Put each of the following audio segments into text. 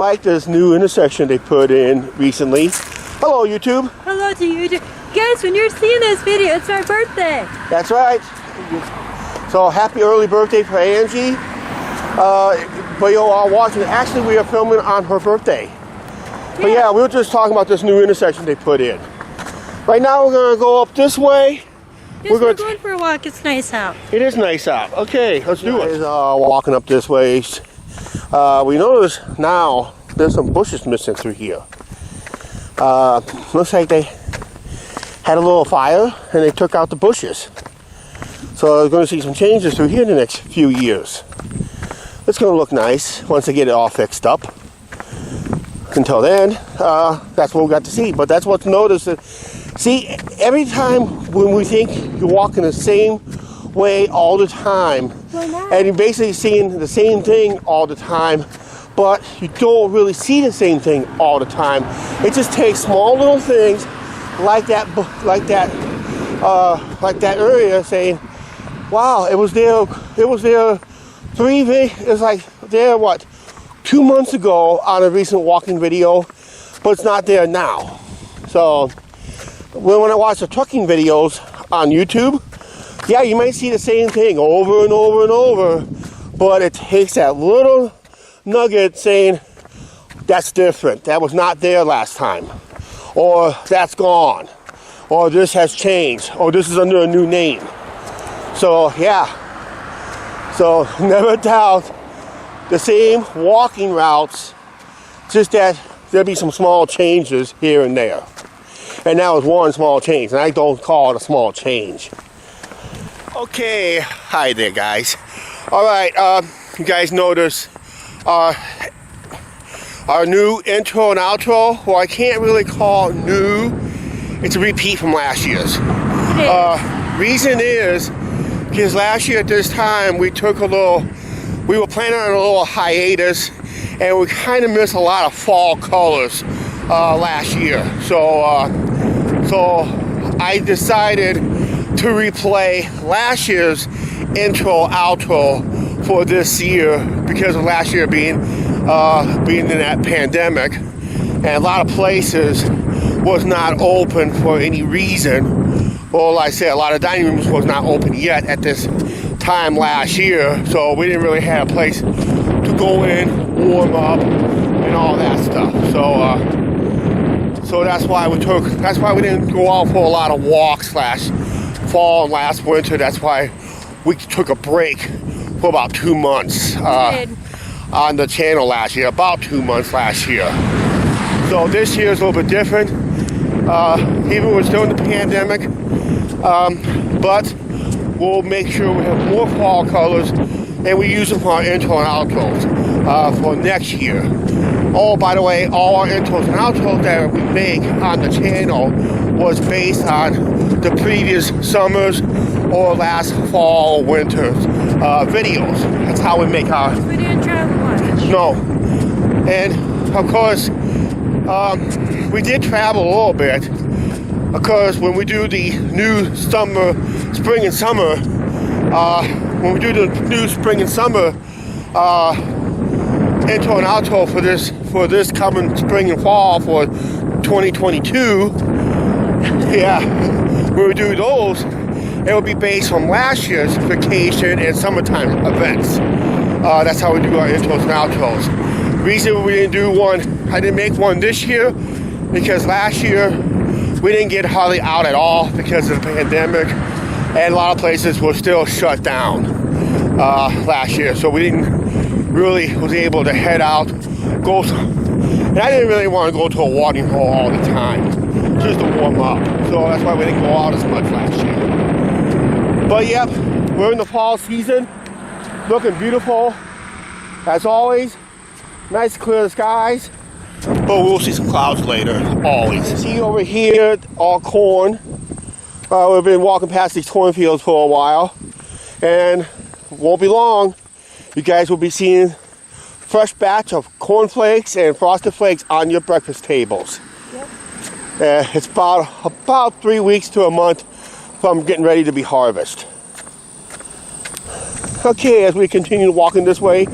like this new intersection they put in recently. Hello, YouTube. Hello to you. Guys, when you're seeing this video, it's our birthday. That's right. So happy early birthday for Angie. For you all watching, actually we are filming on her birthday. Yeah. But yeah, we were just talking about this new intersection they put in. Right now we're going to go up this way. Yes, we're going for a walk. It's nice out. It is nice out. Okay, let's do it. Walking up this way. We notice now there's some bushes missing through here. Looks like they had a little fire and they took out the bushes. So we're going to see some changes through here in the next few years. It's going to look nice once they get it all fixed up. Until then, that's what we got to see. But that's what's noticed. See, every time when we think you're walking the same way all the time, and you're basically seeing the same thing all the time, but you don't really see the same thing all the time. It just takes small little things like that area saying, wow, it was there 2 months ago on a recent walking video, but it's not there now. So when I watch the trucking videos on YouTube, yeah, you might see the same thing over and over and over, but it takes that little nugget saying, that's different, that was not there last time, or that's gone, or this has changed, or this is under a new name. So yeah, so never doubt the same walking routes, just that there'll be some small changes here and there. And that was one small change, and I don't call it a small change. Okay, hi there guys. Alright, you guys notice our new intro and outro. Well, I can't really call it new. It's a repeat from last year's. Reason is, because last year at this time we were planning on a little hiatus, and we kind of missed a lot of fall colors last year. So I decided to replay last year's intro outro for this year because of last year being in that pandemic, and a lot of places was not open for any reason. Well, like I said, a lot of dining rooms was not open yet at this time last year, so we didn't really have a place to go in, warm up, and all that stuff. So that's why we didn't go out for a lot of walks last fall and last winter. That's why we took a break for about 2 months on the channel last year, about 2 months last year. So this year is a little bit different. Even we're still in the pandemic, but we'll make sure we have more fall colors, and we use them for our intro and outros for next year. Oh, by the way, all our intros and outros that we make on the channel was based on the previous summers or last fall or winter's videos. That's how we make our... We didn't travel much. No. And, of course, we did travel a little bit, because when we do the new spring and summer intro and outro for this coming spring and fall for 2022, yeah, when we do those, it will be based on last year's vacation and summertime events. That's how we do our intros and outros. The reason we didn't do one, I didn't make one this year, because last year we didn't get hardly out at all because of the pandemic, and a lot of places were still shut down last year, so we didn't really was able to head out, and I didn't really want to go to a watering hole all the time, just to warm up. So that's why we didn't go out as much last year. But yep, we're in the fall season, looking beautiful as always. Nice clear skies, but we'll see some clouds later, always. See over here, all corn. We've been walking past these cornfields for a while, and won't be long, you guys will be seeing fresh batch of cornflakes and frosted flakes on your breakfast tables. Yep. It's about 3 weeks to a month from getting ready to be harvested. Okay, as we continue walking this way,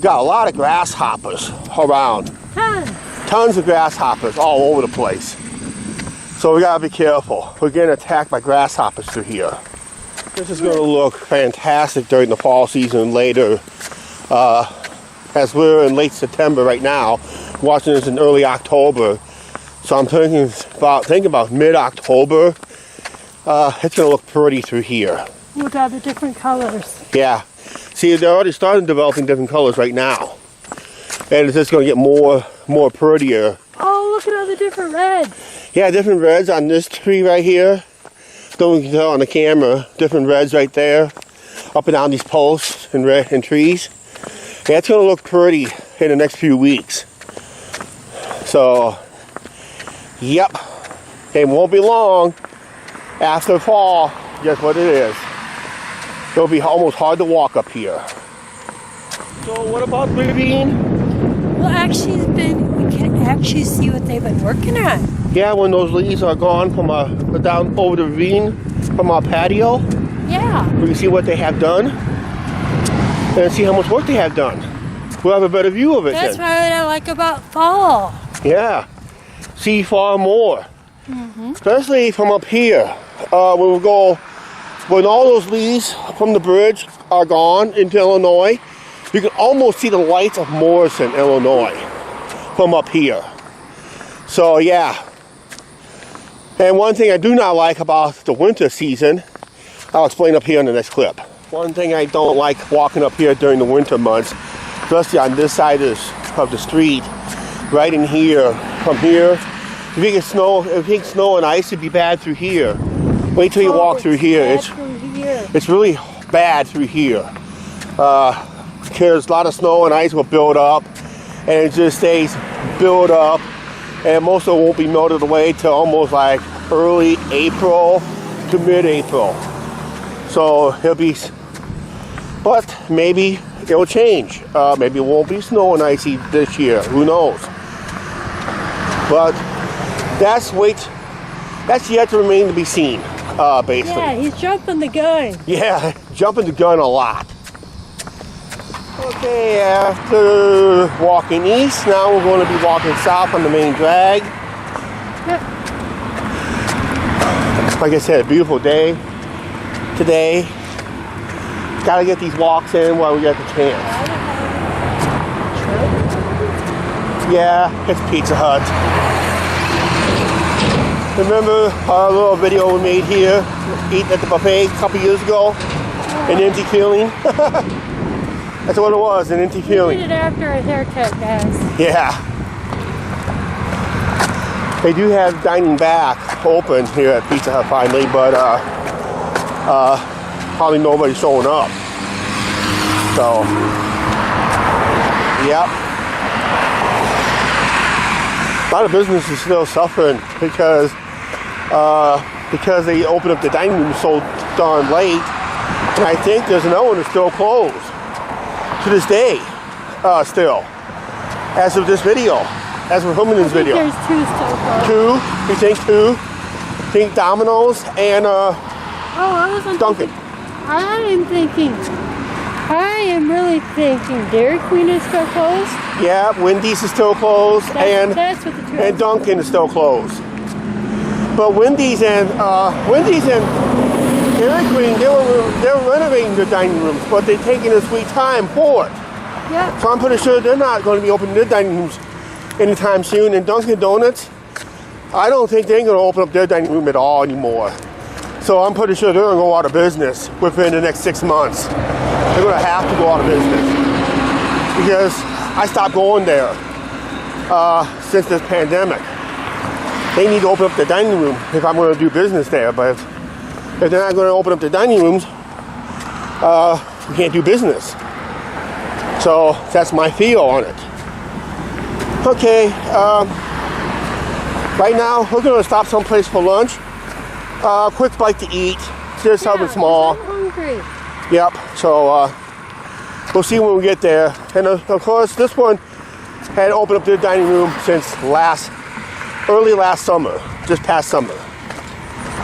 got a lot of grasshoppers around. Tons of grasshoppers all over the place. So we gotta be careful. We're getting attacked by grasshoppers through here. This is gonna look fantastic during the fall season later. As we're in late September right now, watching this in early October. So I'm thinking about mid-October. It's gonna look pretty through here. Look at the different colors. Yeah. See, they're already starting developing different colors right now. And it's just gonna get more prettier. Oh, look at all the different reds. Yeah, different reds on this tree right here. Don't you can tell on the camera, different reds right there. Up and down these posts and trees. Yeah, it's gonna look pretty in the next few weeks. So, yep. It won't be long after fall. Guess what it is. It'll be almost hard to walk up here. So what about the ravine? Well, actually, we can actually see what they've been working on. Yeah, when those leaves are gone from down over the ravine from our patio. Yeah. We can see what they have done and see how much work they have done. We'll have a better view of it That's then. what I like about fall. Yeah. See far more. Especially from up here. When all those leaves from the bridge are gone into Illinois, you can almost see the lights of Morrison, Illinois from up here. So yeah. And one thing I do not like about the winter season, I'll explain up here in the next clip. One thing I don't like walking up here during the winter months, especially on this side of the street, right in here, from here. If you get snow and ice, it'd be bad through here. Wait till you walk through here. It's really bad through here. Because a lot of snow and ice will build up, and it just stays built up, and most of it won't be melted away till almost like early April to mid-April. So but maybe it'll change. Maybe it won't be snow and icy this year. Who knows? But that's yet to remain to be seen, basically. Yeah, he's jumping the gun. Yeah, jumping the gun a lot. Okay, after walking east, now we're going to be walking south on the main drag. Yep. Like I said, a beautiful day today. Gotta get these walks in while we get the chance. Yeah, it's Pizza Hut. Remember our little video we made here, eating at the buffet a couple years ago? An empty feeling? That's what it was, an empty feeling. We did it after a haircut, guys. Yeah. They do have dining back open here at Pizza Hut finally, but probably nobody's showing up. So, yep. A lot of businesses still suffering because they opened up the dining room so darn late, and I think there's another one that's still closed to this day, still, as of this video, as we're filming this video. There's two still closed. Two? You think two? Think Domino's and I wasn't Dunkin'. I am really thinking Dairy Queen is still closed. Yeah, Wendy's is still closed, That's what the two and Dunkin' is still closed. But Wendy's and Dairy Queen, they were renovating their dining rooms, but they're taking their sweet time for it. Yep. So I'm pretty sure they're not going to be opening their dining rooms anytime soon. And Dunkin' Donuts, I don't think they're going to open up their dining room at all anymore. So I'm pretty sure they're going to go out of business within the next 6 months. They're going to have to go out of business because I stopped going there since this pandemic. They need to open up the dining room if I'm going to do business there. But if they're not going to open up the dining rooms, we can't do business. So that's my feel on it. Okay, right now we're going to stop someplace for lunch. Quick bite to eat, just something small. I'm hungry. Yep, so we'll see when we get there. And of course, this one had opened up their dining room since early last summer, just past summer.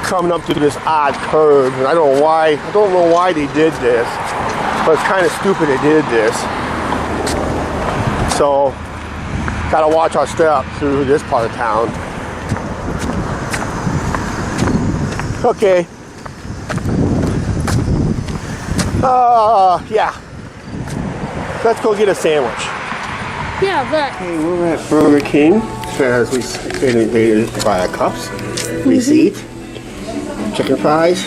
Coming up to this odd curve, and I don't know why they did this, but it's kind of stupid they did this. So, gotta watch our step through this part of town. Okay. Yeah. Let's go get a sandwich. Yeah, but Okay, we're at Burger King. As we buy our cups, receipt, chicken fries,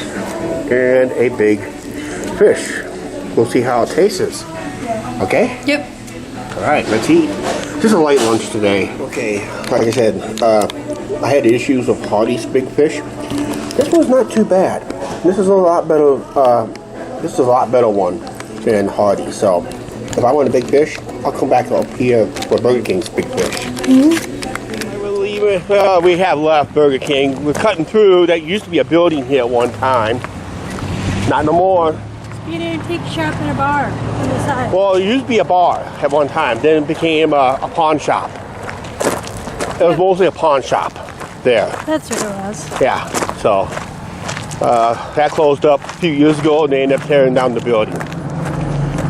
and a big fish. We'll see how it tastes. Okay? yep. All right, let's eat. Just a light lunch today. Okay, like I said, I had issues with Hardee's big fish. This one's not too bad. This is a lot better. This is a lot better one than Hardee's. So, if I want a big fish, I'll come back up here for Burger King's big fish. We have left Burger King. We're cutting through. That used to be a building here at one time. Not no more. You didn't take a shop in a bar on the side. Well, it used to be a bar at one time. Then it became a pawn shop. It was mostly a pawn shop there. That's what it was. Yeah. So that closed up a few years ago, and they ended up tearing down the building.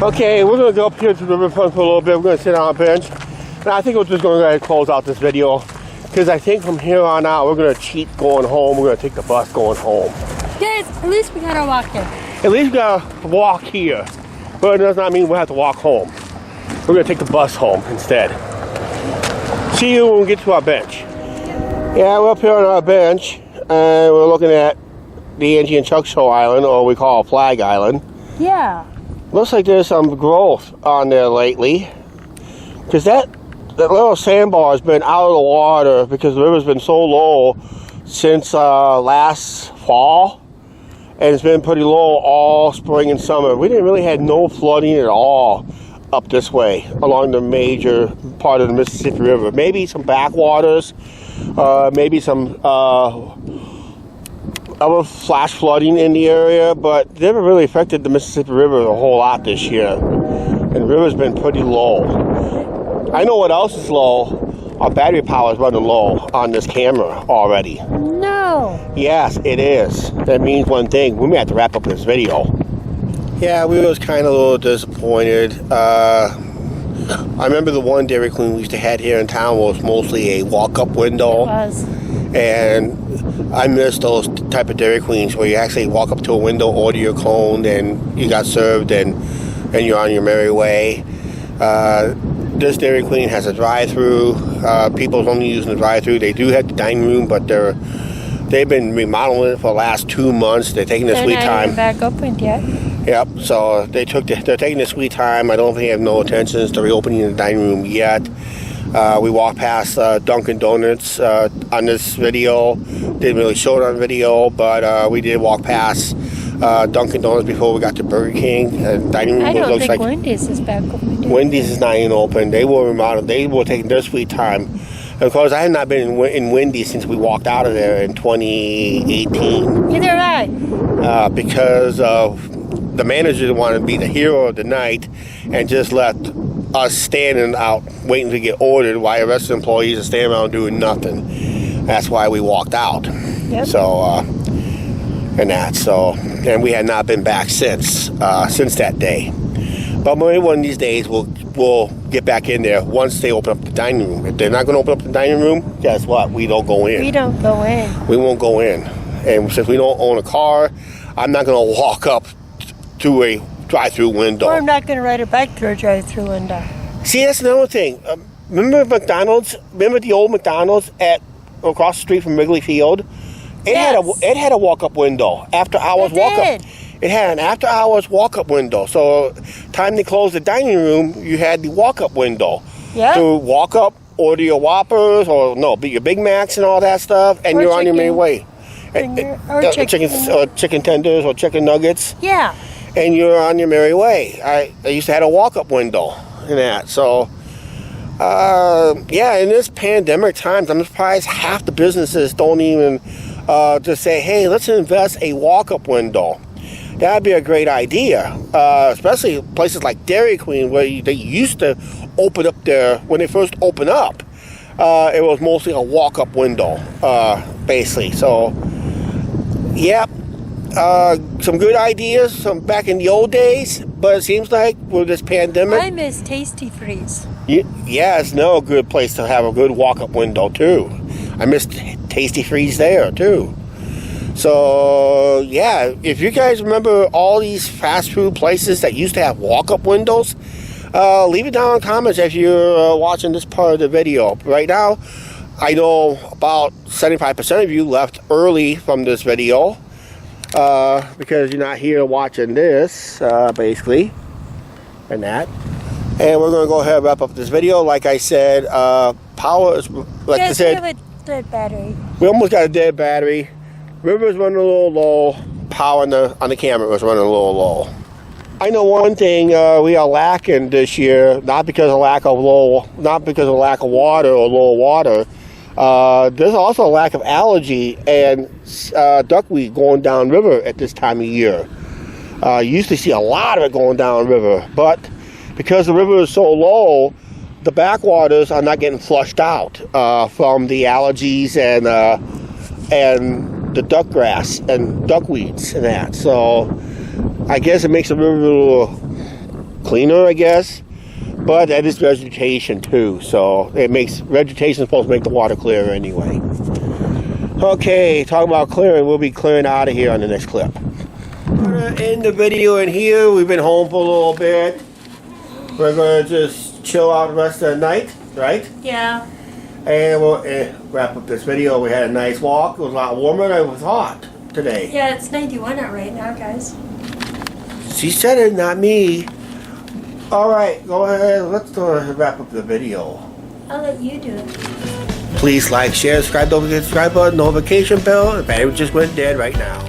Okay, we're gonna go up here to the riverfront for a little bit. We're gonna sit on a bench, and I think we're just gonna go ahead and close out this video. Because I think from here on out, we're going to cheat going home. We're going to take the bus going home. Guys, at least we gotta walk in. At least we got to walk here. But it does not mean we'll have to walk home. We're going to take the bus home instead. See you when we get to our bench. Yeah, we're up here on our bench. And we're looking at the Angie and Chuck Show Island, or we call it Flag Island. Yeah. Looks like there's some growth on there lately. Because that little sandbar has been out of the water because the river's been so low since last fall, and it's been pretty low all spring and summer. We didn't really have no flooding at all up this way along the major part of the Mississippi River. Maybe some backwaters, maybe some other flash flooding in the area, but it never really affected the Mississippi River a whole lot this year, and the river's been pretty low. I know what else is low. Our battery power is running low on this camera already. No. Yes, it is. That means one thing. We may have to wrap up this video. Yeah, we was kind of a little disappointed. I remember the one Dairy Queen we used to have here in town was mostly a walk-up window. It was. And I miss those type of Dairy Queens where you actually walk up to a window, order your cone, and you got served, and you're on your merry way. This Dairy Queen has a drive-through. People's only using the drive-through. They do have the dining room, but they've been remodeling it for the last 2 months. They're taking their sweet time. They're not even back open yet. Yep. So they're taking their sweet time. I don't think they have no intentions to reopening the dining room yet. We walked past Dunkin' Donuts on this video. Didn't really show it on video, but we did walk past Dunkin' Donuts before we got to Burger King. Dining room I don't looks think like Wendy's is back open yet. Wendy's is not even open. They were remodeled. They were taking their sweet time. Of course, I have not been in Wendy's since we walked out of there in 2018. Neither have I. Because the manager didn't want to be the hero of the night and just let us standing out waiting to get ordered while the rest of the employees are standing around doing nothing. That's why we walked out. Yep. So, and we had not been back since that day. But maybe one of these days we'll get back in there once they open up the dining room. If they're not going to open up the dining room, guess what? We don't go in. We don't go in. We won't go in. And since we don't own a car, I'm not going to walk up to a drive-through window. Or I'm not going to ride a bike through a drive-through window. See, that's another thing. Remember McDonald's? Remember the old McDonald's across the street from Wrigley Field? It had a walk-up window. After hours walk-up. It had an after-hours walk-up window. So, time they closed the dining room, you had the walk-up window. Yeah. To walk up, order your Whoppers, or your Big Macs and all that stuff, and you're on your merry way. Chicken tenders or chicken nuggets. Yeah. And you're on your merry way. I used to have a walk-up window in that. So, in this pandemic times, I'm surprised half the businesses don't even just say, hey, let's invest a walk-up window. That'd be a great idea, especially places like Dairy Queen, where they used to open up when they first opened up, it was mostly a walk-up window, basically. So, some good ideas, some back in the old days, but it seems like with this pandemic... I miss Tasty Freeze. Yeah, it's no good place to have a good walk-up window too. I miss Tasty Freeze there too. So yeah, if you guys remember all these fast food places that used to have walk-up windows, leave it down in the comments if you're watching this part of the video. Right now, I know about 75% of you left early from this video because you're not here watching this, basically, and that. And we're going to go ahead and wrap up this video. Like I said, power is, like I said, we have a dead battery. We almost got a dead battery. River's running a little low. Power on the camera was running a little low. I know one thing we are lacking this year, not because of lack of water or low water. There's also a lack of algae and duckweed going down river at this time of year. You used to see a lot of it going down river, but because the river is so low, the backwaters are not getting flushed out from the algae and the duck grass and duckweeds and that. So I guess it makes the river a little cleaner, I guess. But that is vegetation too. So vegetation is supposed to make the water clearer anyway. Okay, talking about clearing, we'll be clearing out of here on the next clip. We're going to end the video in here. We've been home for a little bit. We're going to just chill out the rest of the night, right? Yeah. And we'll wrap up this video. We had a nice walk. It was a lot warmer than it was hot today. Yeah, it's 91 out right now, guys. She said it, not me. Alright, go ahead. Let's wrap up the video. I'll let you do it. Please like, share, subscribe, don't forget to subscribe button, notification bell. The battery just went dead right now.